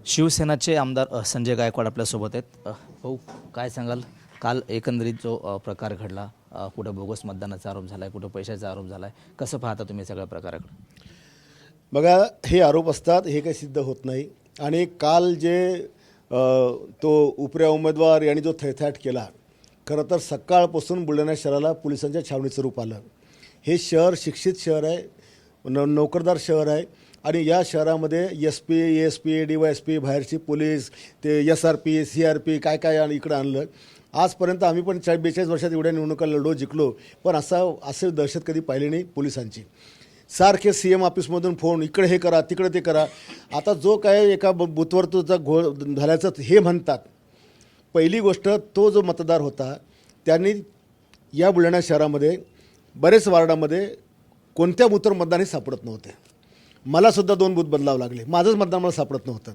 शिवसेनाचे आमदार संजय गायकवाड आपल्यासोबत आहेत. भाऊ, काय सांगाल? काल एकंदरीत जो प्रकार घडला, कुठं बोगस मतदानाचा आरोप झाला आहे, कुठं पैशाचा आरोप झाला आहे, कसं पाहता तुम्ही सगळ्या प्रकाराकडे? बघा, हे आरोप असतात, हे काही सिद्ध होत नाही. आणि काल जे तो उपऱ्या उमेदवार यांनी जो थैथाट केला, खरं तर सकाळपासून बुलढाणा शहराला पोलिसांच्या छावणीचं रूप आलं. हे शहर शिक्षित शहर आहे, नोकरदार शहर आहे. आणि या शहरामध्ये SP, ASP, DYSP, बाहेरची पोलीस, ते SRP, CRP काय काय इकडं आणलं. आजपर्यंत आम्ही पण 42 वर्षात एवढ्या निवडणुका लढलो, जिंकलो, पण असे दहशत कधी पाहिली नाही पोलिसांची. सारखे CM ऑफिसमधून फोन, इकडे हे करा, तिकडे ते करा. आता जो काय एका बुथवर तुझा घोळ झाल्याचं हे म्हणतात. पहिली गोष्ट, तो जो मतदार होता त्यांनी या बुलढाणा शहरामध्ये बरेच वार्डामध्ये कोणत्या बूथवर मतदानही सापडत नव्हते. मलासुद्धा 2 बूथ बदलावं लागले, माझंच मतदान मला सापडत नव्हतं.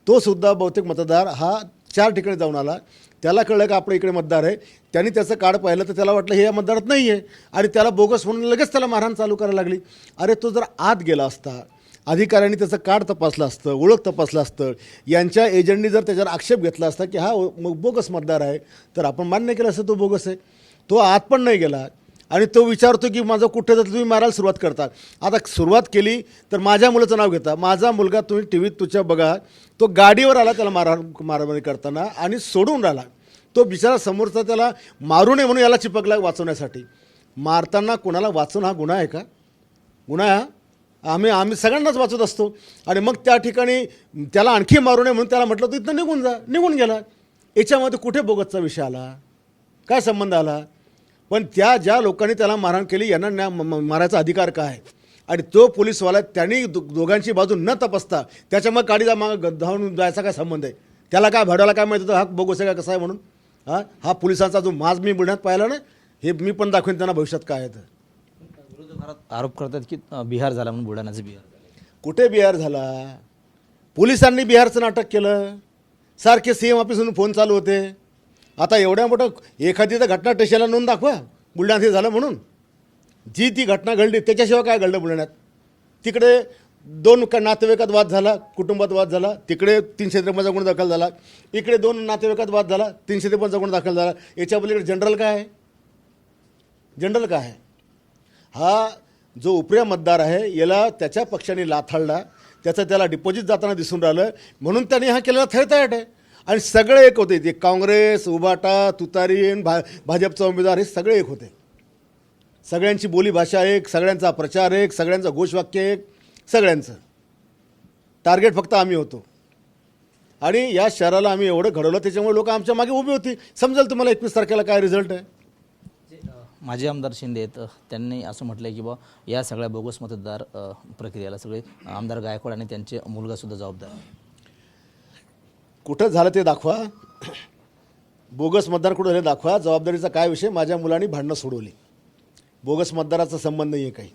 तो सुद्धा बहुतेक मतदार हा 4 ठिकाणी जाऊन आला. त्याला कळलं का आपलं इकडे मतदार आहे. त्यांनी त्याचं कार्ड पाहिलं तर त्याला वाटलं हे या मतदारात नाही आहे, आणि त्याला बोगस म्हणून लगेच त्याला मारहाण चालू करायला लागली. अरे, तो जर आत गेला असता, अधिकाऱ्यांनी त्याचं कार्ड तपासलं असतं, ओळख तपासलं असतं, यांच्या एजंटनी जर त्याच्यावर आक्षेप घेतला असता की हा बोगस मतदार आहे, तर आपण मान्य केलं असतं तो बोगस आहे. तो आत पण नाही गेला, आणि तो विचारतो की माझं कुठे तर तुम्ही मारायला सुरुवात करता. आता सुरुवात केली तर माझ्या मुलाचं नाव घेता. माझा मुलगा तुम्ही TV तुझ्या बघा, तो गाडीवर आला त्याला मारामारी करताना आणि सोडून राहिला. तो बिचारा समोरचा त्याला मारू नये म्हणून याला चिपकला वाचवण्यासाठी. मारताना कोणाला वाचवणं हा गुन्हा आहे का? गुन्हा हा आम्ही सगळ्यांनाच वाचवत असतो. आणि मग त्या ठिकाणी त्याला आणखी मारू नये म्हणून त्याला म्हटलं तर इथनं निघून जा, निघून गेला. याच्यामध्ये कुठे बोगसचा विषय आला? काय संबंध आला? पण ज्या लोकांनी त्याला मारहाण केली यांना मारायचा अधिकार काय आहे? आणि तो पोलीसवाला त्यांनी दोघांची बाजू न तपासता त्याच्यामुळे गाडीला धावून जायचा काय संबंध आहे? त्याला काय भाड्याला काय माहिती होतं हा बोगस आहे का कसा आहे म्हणून? हा पोलिसांचा जो माज मी बुलढाण्यात पाहिला ना, हे मी पण दाखवेन त्यांना भविष्यात काय आहे. तर विरोधकात आरोप करतात की बिहार झाला म्हणून बुलढाण्याचं बिहार झालं. कुठे बिहार झाला? पोलिसांनी बिहारचं नाटक केलं. सारखे CM ऑफिसमधून फोन चालू होते. आता एवढ्या मोठं एखादी तर घटना स्टेशनला नोंद दाखवा बुलढाण्यात हे झालं म्हणून. जी ती घटना घडली त्याच्याशिवाय काय घडलं बुलढाण्यात? तिकडे 2 नातेवाईकात वाद झाला, कुटुंबात वाद झाला, तिकडे 353चा गुन्हा दाखल झाला, इकडे 2 नातेवाईकात वाद झाला, 353चा गुन्हा दाखल झाला. याच्या पलीकडे जनरल काय आहे? जनरल काय आहे? हा जो उपऱ्या मतदार आहे याला त्याच्या पक्षाने लाथाळला, त्याला डिपॉझिट जाताना दिसून राहिलं, म्हणून त्यांनी हा केलेला थैथाट आहे. आणि सगळे एक होते, ते काँग्रेस, उबाटा, तुतारी, भाजपचा उमेदवार, हे सगळे एक होते. सगळ्यांची बोलीभाषा एक, सगळ्यांचा प्रचार एक, सगळ्यांचं घोषवाक्य एक, सगळ्यांचं टार्गेट फक्त आम्ही होतो. आणि या शहराला आम्ही एवढं घडवलं, त्याच्यामुळे लोक आमच्या मागे उभी होती. समजेल तुम्हाला 21 तारखेला काय रिझल्ट आहे. माजी आमदार शिंदे आहेत, त्यांनी असं म्हटलं की बा या सगळ्या बोगस मतदार प्रक्रियेला सगळे आमदार गायकवाड आणि त्यांचे मुलगासुद्धा जबाबदार आहे. कुठं झालं ते दाखवा. बोगस मतदार कुठं झाले दाखवा. जबाबदारीचा काय विषय? माझ्या मुलांनी भांडणं सोडवली. बोगस मतदाराचा संबंध नाही आहे काही,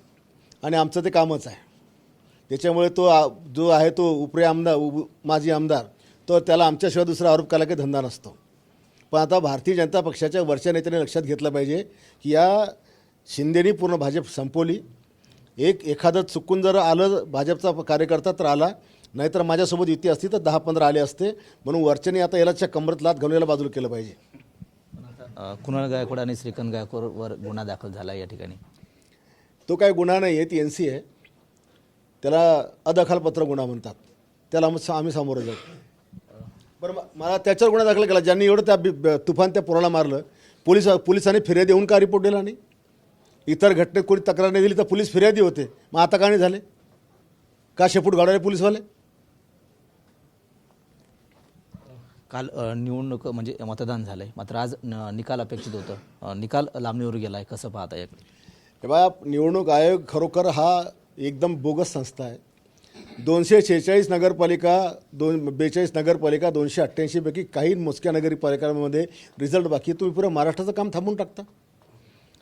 आणि आमचं ते कामच आहे. त्याच्यामुळे तो जो आहे तो उपरे आमदार, माजी आमदार, तो त्याला आमच्याशिवाय दुसरा आरोप करायला काही धंदा नसतो. पण आता भारतीय जनता पक्षाच्या वरच्या नेत्याने लक्षात घेतलं पाहिजे की या शिंदेनी पूर्ण भाजप संपवली. एखादं चुकून जर आलं भाजपचा कार्यकर्ता तर आला, नाहीतर माझ्यासोबत युती असती तर 10-15 आले असते. म्हणून वरच्याने आता यालाच्या कमरत लात घालून याला बाजूला केलं पाहिजे. कुणाल गायकवाड आणि श्रीकांत गायकवाडवर गुन्हा दाखल झाला या ठिकाणी. तो काय गुन्हा नाही आहे, ती NC आहे. त्याला अदखलपत्र गुन्हा म्हणतात. त्याला आम्ही सामोरं जाऊ. बरं, मला त्याच्यावर गुन्हा दाखल केला ज्यांनी एवढं त्या तुफान त्या पोराला मारलं. पोलिसांनी फिर्यादी देऊन का रिपोर्ट दिला नाही? इतर घटनेत कोणी तक्रार नाही दिली तर पोलीस फिर्यादी होते. मग आता का नाही झाले? का शेपूट गाडवले पोलीसवाले? काल निवडणूक म्हणजे मतदान झालं आहे, मात्र आज निकाल अपेक्षित होतं. निकाल लांबणीवर गेला आहे, कसं पाहता याकडे? हे बघा, निवडणूक आयोग खरोखर हा एकदम बोगस संस्था आहे. 246 नगरपालिका, 42 नगरपालिका, 288 पैकी काही मोजक्या नगरपालिकांमध्ये रिझल्ट बाकी. तुम्ही पुरं महाराष्ट्राचं काम थांबवून टाकता.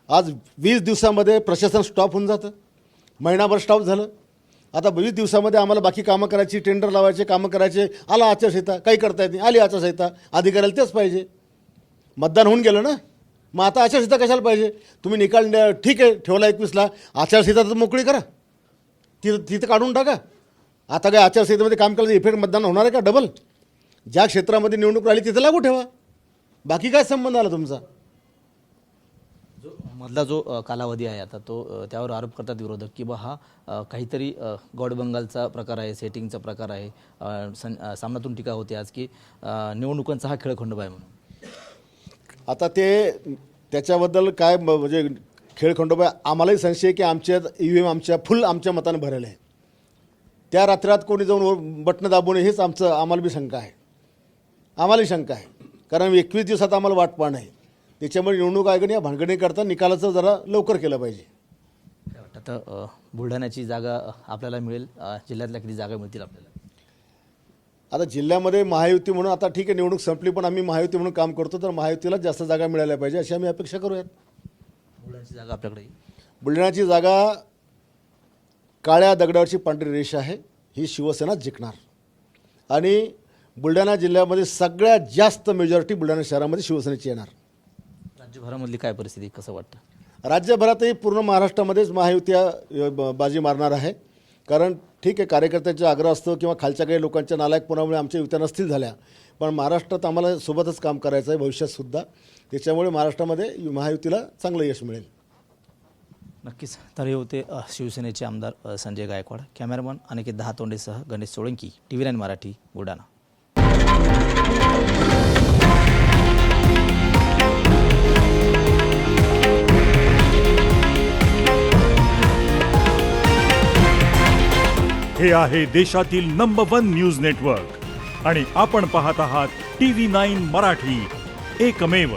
आज 20 दिवसामध्ये प्रशासन स्टॉप होऊन जातं. महिनाभर स्टॉप झालं. आता 20 दिवसामध्ये आम्हाला बाकी कामं करायची, टेंडर लावायचे, कामं करायचे. आला आचारसंहिता, काही करता येत नाही. आली आचारसंहिता, अधिकाऱ्याला तेच पाहिजे. मतदान होऊन गेलं ना, मग आता आचारसंहिता कशाला पाहिजे? तुम्ही निकाल ठीक आहे ठेवला 21ला, आचारसंहिता तर मोकळी करा, तिथं काढून टाका. आता काय आचारसंहितेमध्ये काम केलं इफेक्ट मतदान होणार आहे का डबल? ज्या क्षेत्रामध्ये निवडणूक राहिली तिथे लागू ठेवा, बाकी काय संबंध आला तुमचा? जो मधला जो कालावधी आहे आता तो त्यावर आरोप करतात विरोधक की बा हा काहीतरी गॉड बंगालचा प्रकार आहे, सेटिंगचा प्रकार आहे. सामनातून टीका होते आज की निवडणुकांचा हा खेळखंडोबा आहे म्हणून. आता त्याच्याबद्दल काय म्हणजे खेळखंडोबा, आम्हालाही संशय आहे की आमच्या EVM फुल आमच्या मताने भरेल आहे. त्या रात्रात कोणी जाऊन बटणं दाबू नये हेच आम्हाला बी शंका आहे. आम्हालाही शंका आहे, कारण 21 दिवसात आम्हाला वाट पाहणं आहे. त्याच्यामुळे निवडणूक आयोगाने या भानगडीकरता निकालाचं जरा लवकर केलं पाहिजे. काय वाटतं तर बुलढाण्याची जागा आपल्याला मिळेल, जिल्ह्यातल्या किती जागा मिळतील आपल्याला? आता जिल्ह्यामध्ये महायुती म्हणून, आता ठीक आहे निवडणूक संपली पण आम्ही महायुती म्हणून काम करतो, तर महायुतीला जास्त जागा मिळाल्या पाहिजे अशी आम्ही अपेक्षा करूयात. बुलढाण्याची जागा आपल्याकडे येईल. बुलढाण्याची जागा काळ्या दगडावरची पांढरी रेष आहे, ही शिवसेना जिंकणार. आणि बुलढाणा जिल्ह्यामध्ये सगळ्यात जास्त मेजॉरिटी बुलढाणा शहरामध्ये शिवसेनेची येणार. राज्यभरामधली काय परिस्थिती, कसं वाटतं? राज्यभरातही पूर्ण महाराष्ट्रामध्येच महायुत्या बाजी मारणार आहे. कारण ठीक आहे कार्यकर्त्यांचा आग्रह असतो किंवा खालच्या काही लोकांच्या नालायकपणामुळे आमच्या युत्या नसतील झाल्या, पण महाराष्ट्रात आम्हाला सोबतच काम करायचं आहे भविष्यातसुद्धा. त्याच्यामुळे महाराष्ट्रामध्ये महायुतीला चांगलं यश मिळेल. नक्कीच. तर हे होते शिवसेनेचे आमदार संजय गायकवाड. कॅमेरामन अनिकेत दहातोंडेसह गणेश सोळंकी, TV9 मराठी, बुलढाणा. हे आहे देशातील नंबर 1 न्यूज नेटवर्क आणि आपण पाहत आहात TV9 मराठी, एकमेव.